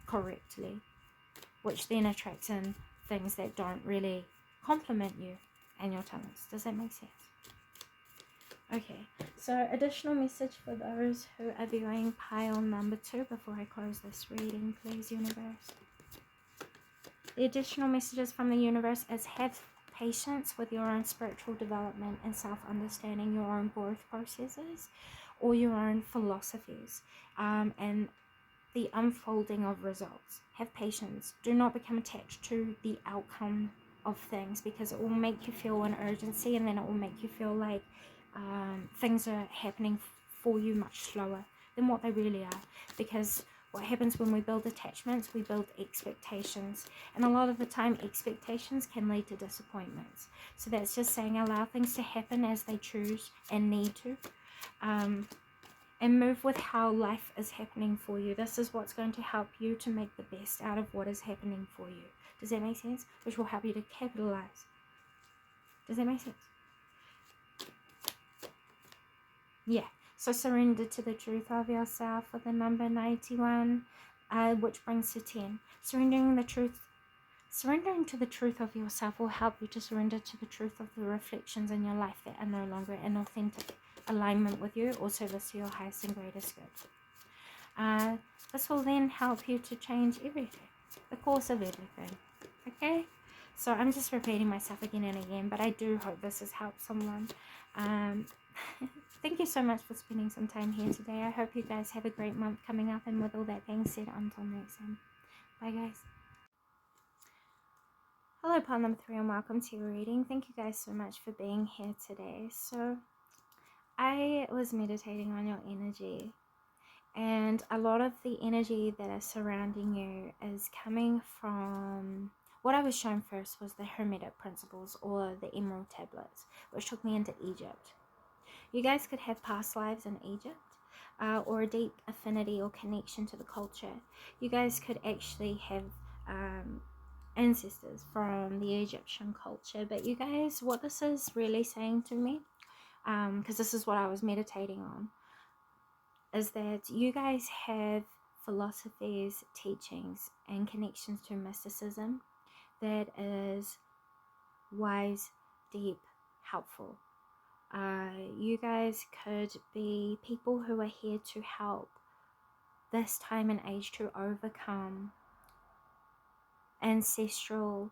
correctly, which then attracts in things that don't really complement you and your talents. Does that make sense? Okay, so additional message for those who are viewing pile number 2 before I close this reading, please, universe. The additional messages from the universe is: have patience with your own spiritual development and self-understanding, your own growth processes or your own philosophies, and the unfolding of results. Have patience. Do not become attached to the outcome of things, because it will make you feel an urgency, and then it will make you feel like things are happening for you much slower than what they really are. Because what happens when we build attachments, we build expectations, and a lot of the time expectations can lead to disappointments. So that's just saying, allow things to happen as they choose and need to, and move with how life is happening for you. This is what's going to help you to make the best out of what is happening for you. Does that make sense? Which will help you to capitalize. Does that make sense? Yeah. So surrender to the truth of yourself with the number 91, which brings to 10. Surrendering to the truth of yourself will help you to surrender to the truth of the reflections in your life that are no longer in authentic alignment with you or service to your highest and greatest good. This will then help you to change everything, the course of everything. Okay? So I'm just repeating myself again and again, but I do hope this has helped someone. thank you so much for spending some time here today. I hope you guys have a great month coming up, and with all that being said, until next time, bye guys. Hello, pile number 3, and welcome to your reading. Thank you guys so much for being here today. So I was meditating on your energy, and a lot of the energy that is surrounding you is coming from what I was shown first was the Hermetic principles, or the Emerald tablets, which took me into Egypt. You guys could have past lives in Egypt, or a deep affinity or connection to the culture. You guys could actually have ancestors from the Egyptian culture. But you guys, what this is really saying to me, because this is what I was meditating on, is that you guys have philosophies, teachings, and connections to mysticism that is wise, deep, helpful. You guys could be people who are here to help this time and age to overcome ancestral,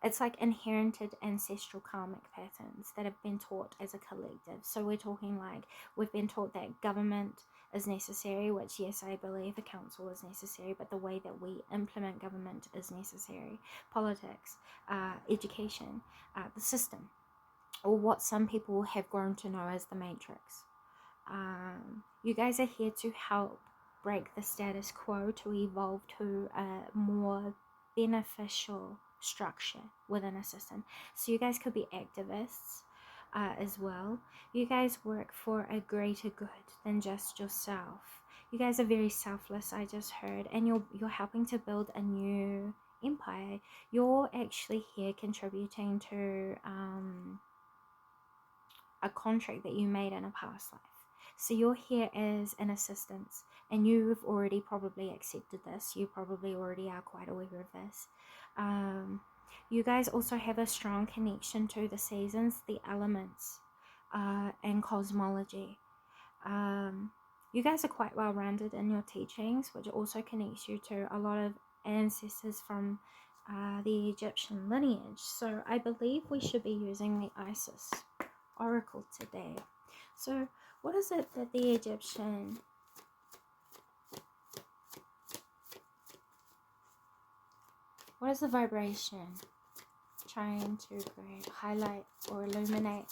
it's like inherited ancestral karmic patterns that have been taught as a collective. So we're talking like we've been taught that government is necessary, which yes, I believe a council is necessary, but the way that we implement government is necessary. Politics, education, the system, or what some people have grown to know as the matrix. You guys are here to help break the status quo, to evolve to a more beneficial structure within a system. So you guys could be activists as well. You guys work for a greater good than just yourself. You guys are very selfless, I just heard, and you're helping to build a new empire. You're actually here contributing to a contract that you made in a past life. So you're here as an assistance, and you've already probably accepted this. You probably already are quite aware of this. You guys also have a strong connection to the seasons, the elements, and cosmology. You guys are quite well-rounded in your teachings, which also connects you to a lot of ancestors from the Egyptian lineage. So I believe we should be using the Isis oracle today. So what is it that the Egyptian what is the vibration trying to highlight or illuminate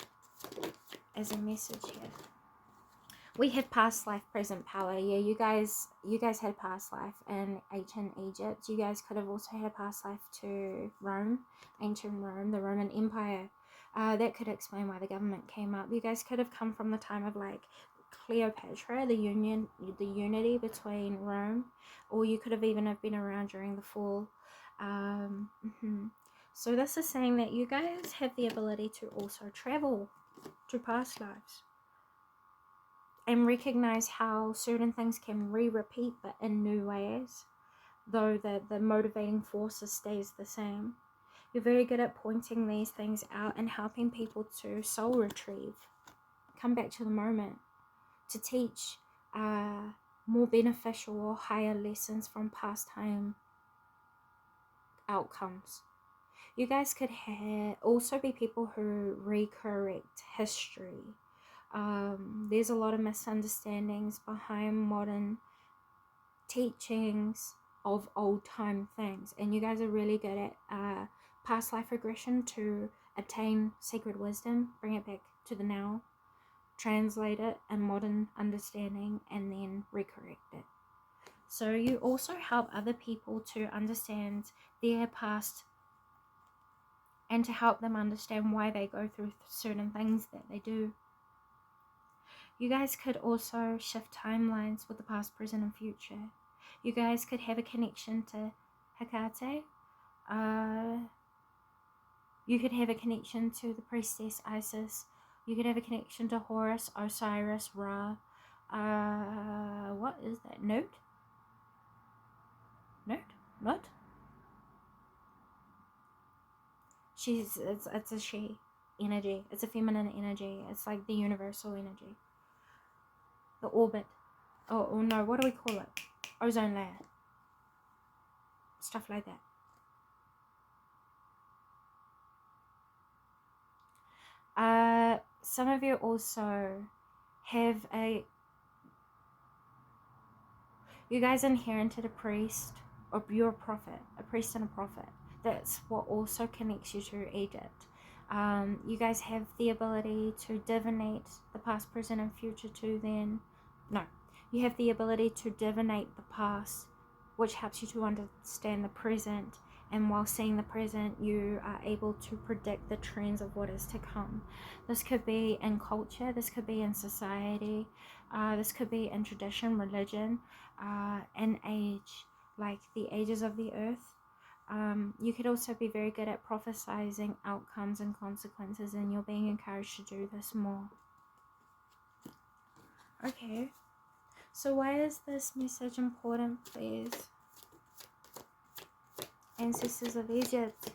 as a message here? We have past life, present power. Yeah, you guys had past life in ancient Egypt. You guys could have also had a past life to Rome, ancient Rome, the Roman Empire. That could explain why the government came up. You guys could have come from the time of like Cleopatra, the unity between Rome, or you could have even have been around during the fall. So this is saying that you guys have the ability to also travel to past lives and recognize how certain things can repeat but in new ways, though the motivating force stays the same. You're very good at pointing these things out and helping people to soul retrieve, come back to the moment, to teach more beneficial or higher lessons from past time outcomes. You guys could also be people who recorrect history. There's a lot of misunderstandings behind modern teachings of old time things, and you guys are really good at past life regression to obtain sacred wisdom, bring it back to the now, translate it in modern understanding, and then recorrect it. So you also help other people to understand their past and to help them understand why they go through certain things that they do. You guys could also shift timelines with the past, present, and future. You guys could have a connection to Hecate. You could have a connection to the priestess Isis. You could have a connection to Horus, Osiris, Ra. What is that? Note? What? It's a she energy. It's a feminine energy. It's like the universal energy. The orbit. Oh no, what do we call it? Ozone layer. Stuff like that. Some of you also you guys inherited a priest, or you're a prophet, a priest and a prophet. That's what also connects you to Egypt. You guys have the ability to divinate the past, present, and future too. You have the ability to divinate the past, which helps you to understand the present. And while seeing the present, you are able to predict the trends of what is to come. This could be in culture, this could be in society, this could be in tradition, religion, in age, like the ages of the earth. You could also be very good at prophesizing outcomes and consequences, and you're being encouraged to do this more. Okay, so why is this message important, please? Ancestors of Egypt.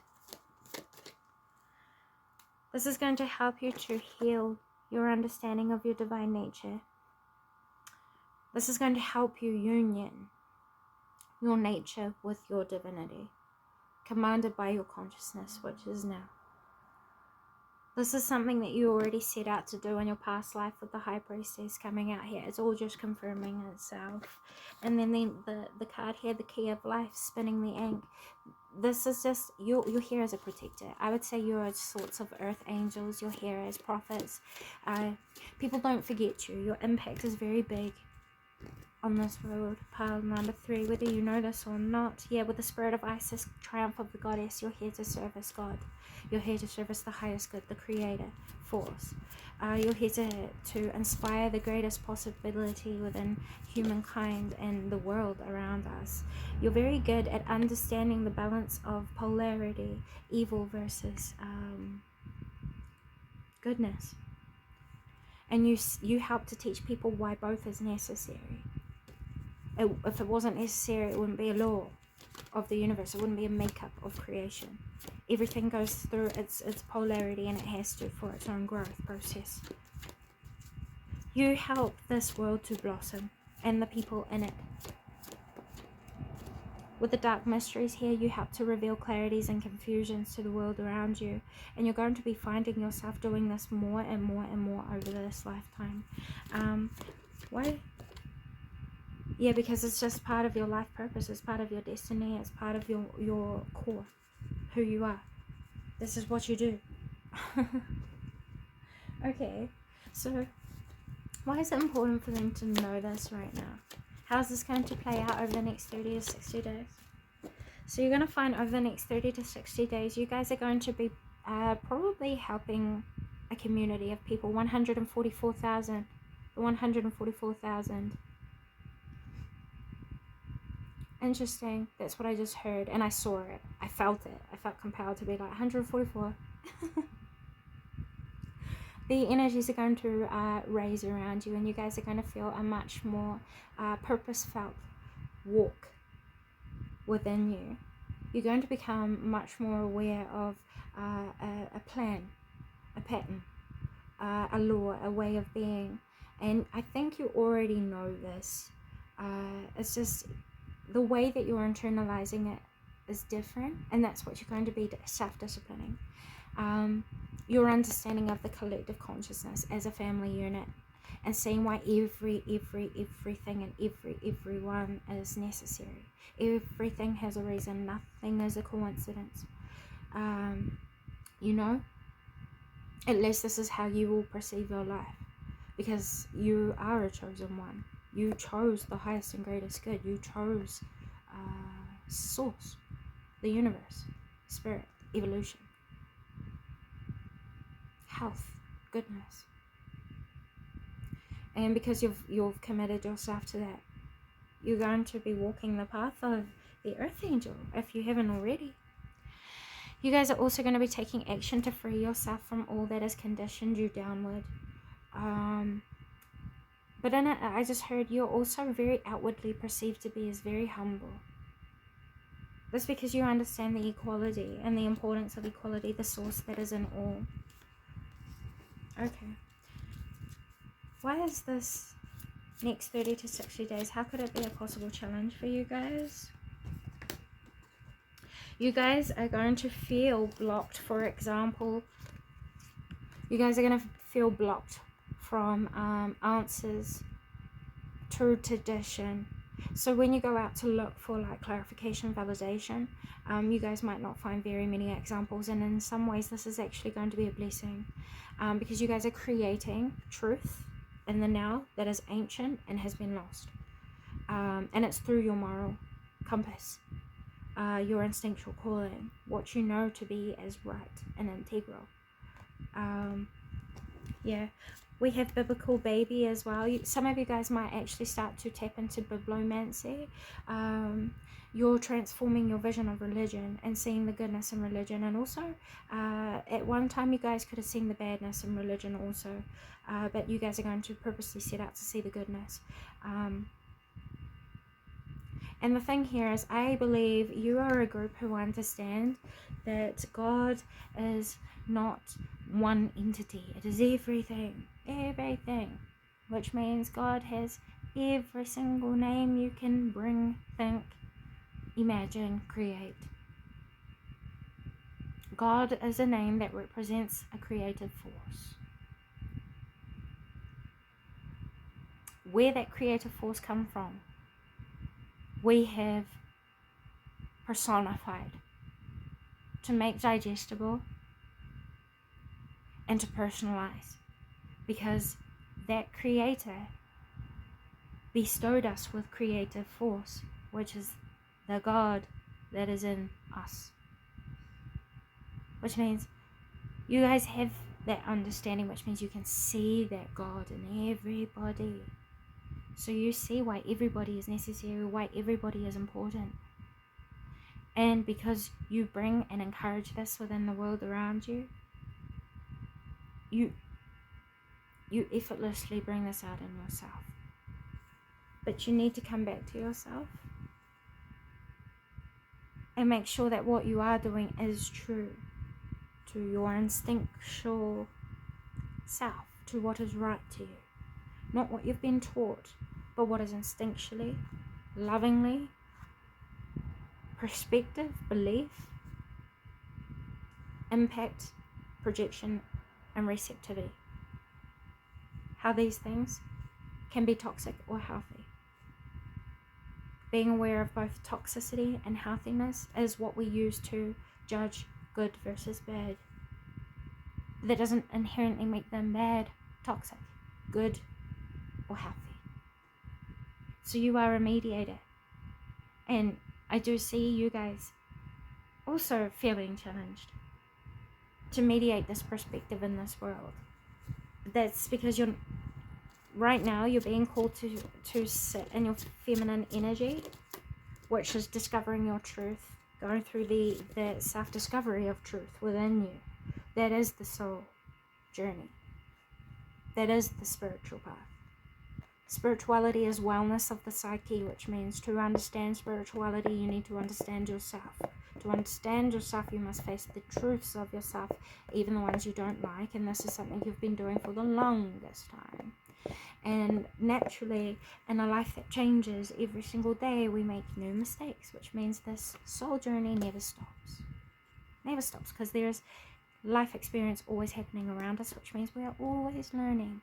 This is going to help you to heal your understanding of your divine nature. This is going to help you union your nature with your divinity, commanded by your consciousness, which is now. This is something that you already set out to do in your past life with the High Priestess coming out here. It's all just confirming itself. And then the card here, the Key of Life, spinning the ink. This is just, you're here as a protector. I would say you're sorts of earth angels. You're here as prophets. People don't forget you. Your impact is very big on this road. Pile number 3, whether you know this or not. Yeah, with the spirit of Isis, triumph of the goddess, you're here to service God. You're here to service the highest good, the creator force. You're here to inspire the greatest possibility within humankind and the world around us. You're very good at understanding the balance of polarity, evil versus goodness. And you help to teach people why both is necessary. If it wasn't necessary, it wouldn't be a law of the universe. It wouldn't be a makeup of creation. Everything goes through its polarity, and it has to for its own growth process. You help this world to blossom and the people in it. With the dark mysteries here, you help to reveal clarities and confusions to the world around you. And you're going to be finding yourself doing this more and more and more over this lifetime. Why? Yeah, because it's just part of your life purpose. It's part of your destiny. It's part of your core, who you are. This is what you do. Okay, so why is it important for them to know this right now? How's this going to play out over the next 30 to 60 days? So you're going to find over the next 30 to 60 days, you guys are going to be probably helping a community of people. 144,000. 144,000. Interesting. That's what I just heard, and I saw it. I felt it. I felt compelled to be like 144. The energies are going to raise around you, and you guys are going to feel a much more purpose-felt walk within you. You're going to become much more aware of a plan, a pattern, a law, a way of being. And I think you already know this. It's just the way that you're internalizing it is different, and that's what you're going to be self-disciplining. Your understanding of the collective consciousness as a family unit, and seeing why everything and everyone is necessary. Everything has a reason. Nothing is a coincidence. You know, at least this is how you will perceive your life, because you are a chosen one. You chose the highest and greatest good. You chose source, the universe, spirit, evolution, health, goodness. And because you've committed yourself to that, you're going to be walking the path of the Earth Angel, if you haven't already. You guys are also going to be taking action to free yourself from all that has conditioned you downward. But in it, I just heard you're also very outwardly perceived to be as very humble. That's because you understand the equality and the importance of equality, the source that is in all. Okay. Why is this next 30 to 60 days? How could it be a possible challenge for you guys? You guys are going to feel blocked, for example. You guys are going to feel blocked from answers to tradition. So when you go out to look for like clarification, validation, you guys might not find very many examples, and in some ways this is actually going to be a blessing, because you guys are creating truth in the now that is ancient and has been lost, and it's through your moral compass, your instinctual calling, what you know to be as right and integral. Yeah, we have biblical baby as well. Some of you guys might actually start to tap into bibliomancy. You're transforming your vision of religion and seeing the goodness in religion, and also at one time you guys could have seen the badness in religion also, but you guys are going to purposely set out to see the goodness. And the thing here is, I believe you are a group who understand that God is not one entity. It is everything, which means God has every single name you can bring, think, imagine, create. God is a name that represents a creative force. Where that creative force comes from, we have personified to make digestible and to personalize, because that creator bestowed us with creative force, which is the God that is in us. Which means you guys have that understanding, which means you can see that God in everybody. So you see why everybody is necessary, why everybody is important. And because you bring and encourage this within the world around you, you effortlessly bring this out in yourself. But you need to come back to yourself and make sure that what you are doing is true to your instinctual self, to what is right to you. Not what you've been taught, but what is instinctually, lovingly, perspective, belief, impact, projection, and receptivity. How these things can be toxic or healthy. Being aware of both toxicity and healthiness is what we use to judge good versus bad. That doesn't inherently make them bad, toxic, good, or healthy. So you are a mediator. And I do see you guys also feeling challenged to mediate this perspective in this world. That's because right now you're being called to sit in your feminine energy, which is discovering your truth, going through the self-discovery of truth within you. That is the soul journey. That is the spiritual path. Spirituality is wellness of the psyche, which means to understand spirituality, you need to understand yourself. To understand yourself, you must face the truths of yourself, even the ones you don't like, and this is something you've been doing for the longest time. And naturally, in a life that changes every single day, we make new mistakes, which means this soul journey never stops. Never stops, because there's life experience always happening around us, which means we are always learning.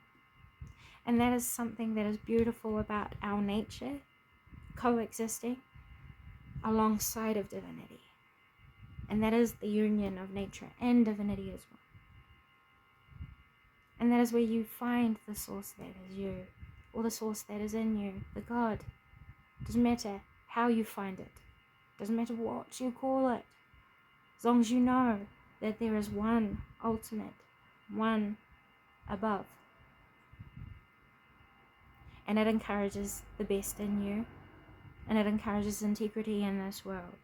And that is something that is beautiful about our nature coexisting alongside of divinity. And that is the union of nature and divinity as well. And that is where you find the source that is you, or the source that is in you, the God. Doesn't matter how you find it. Doesn't matter what you call it. As long as you know that there is one ultimate, one above. And it encourages the best in you. And it encourages integrity in this world.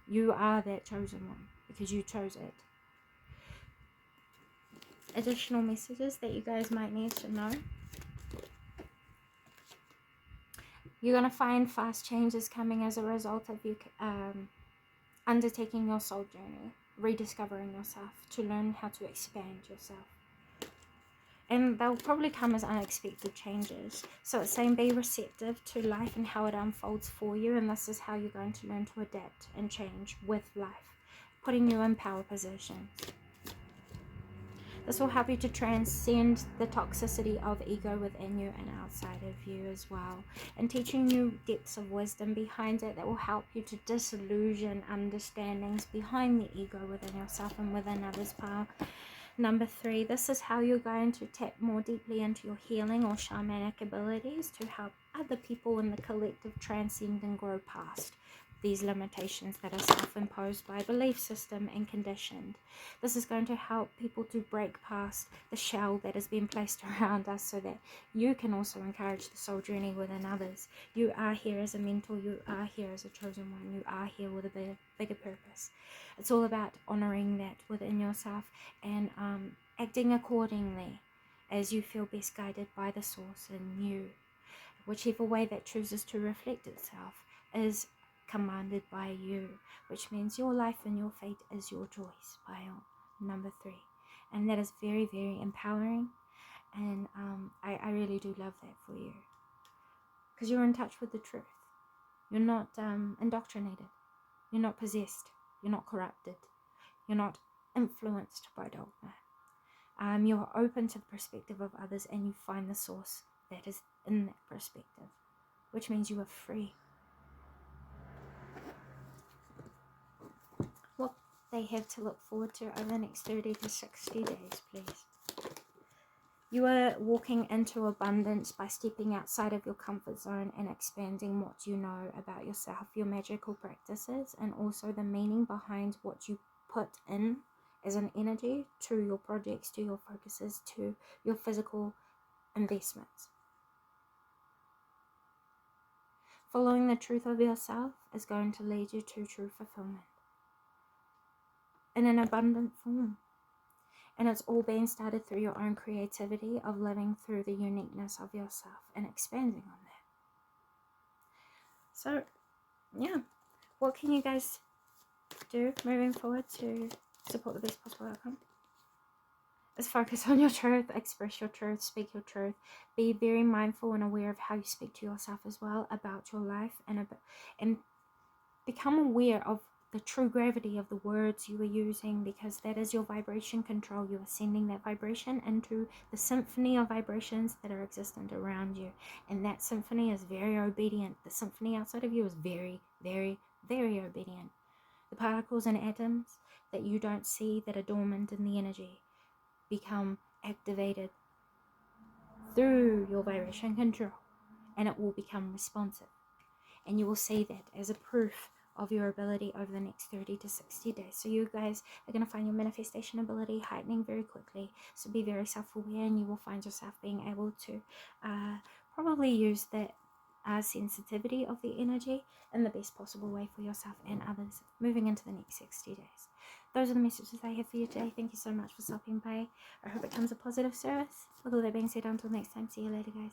You are that chosen one because you chose it. Additional messages that you guys might need to know. You're going to find fast changes coming as a result of you undertaking your soul journey, rediscovering yourself to learn how to expand yourself. And they'll probably come as unexpected changes. So it's saying be receptive to life and how it unfolds for you. And this is how you're going to learn to adapt and change with life, putting you in power positions. This will help you to transcend the toxicity of ego within you and outside of you as well, and teaching you depths of wisdom behind it that will help you to disillusion understandings behind the ego within yourself and within others' power. Number 3, this is how you're going to tap more deeply into your healing or shamanic abilities to help other people in the collective transcend and grow past these limitations that are self-imposed by belief system and conditioned. This is going to help people to break past the shell that has been placed around us so that you can also encourage the soul journey within others. You are here as a mentor, you are here as a chosen one, you are here with a bigger purpose. It's all about honoring that within yourself and acting accordingly as you feel best guided by the source in you. Whichever way that chooses to reflect itself is commanded by you, which means your life and your fate is your choice. Number 3, and that is very, very empowering, and I really do love that for you, because you're in touch with the truth. You're not indoctrinated, you're not possessed, you're not corrupted, you're not influenced by dogma. You're open to the perspective of others, and you find the source that is in that perspective, which means you are free. What they have to look forward to over the next 30 to 60 days, please. You are walking into abundance by stepping outside of your comfort zone and expanding what you know about yourself, your magical practices, and also the meaning behind what you put in as an energy to your projects, to your focuses, to your physical investments. Following the truth of yourself is going to lead you to true fulfillment in an abundant form. And it's all being started through your own creativity of living through the uniqueness of yourself and expanding on that. So, yeah, what can you guys do moving forward to support the best possible outcome? Is focus on your truth, express your truth, speak your truth. Be very mindful and aware of how you speak to yourself as well about your life, and become aware of the true gravity of the words you are using, because that is your vibration control. You are sending that vibration into the symphony of vibrations that are existent around you, and that symphony is very obedient. The symphony outside of you is very, very, very obedient. The particles and atoms that you don't see, that are dormant in the energy, become activated through your vibration control, and it will become responsive, and you will see that as a proof of your ability over the next 30 to 60 days. So you guys are going to find your manifestation ability heightening very quickly. So be very self-aware, and you will find yourself being able to probably use that sensitivity of the energy in the best possible way for yourself and others moving into the next 60 days. Those are the messages I have for you today. Thank you so much for stopping by. I hope it comes a positive service. With all that being said, until next time, see you later, guys.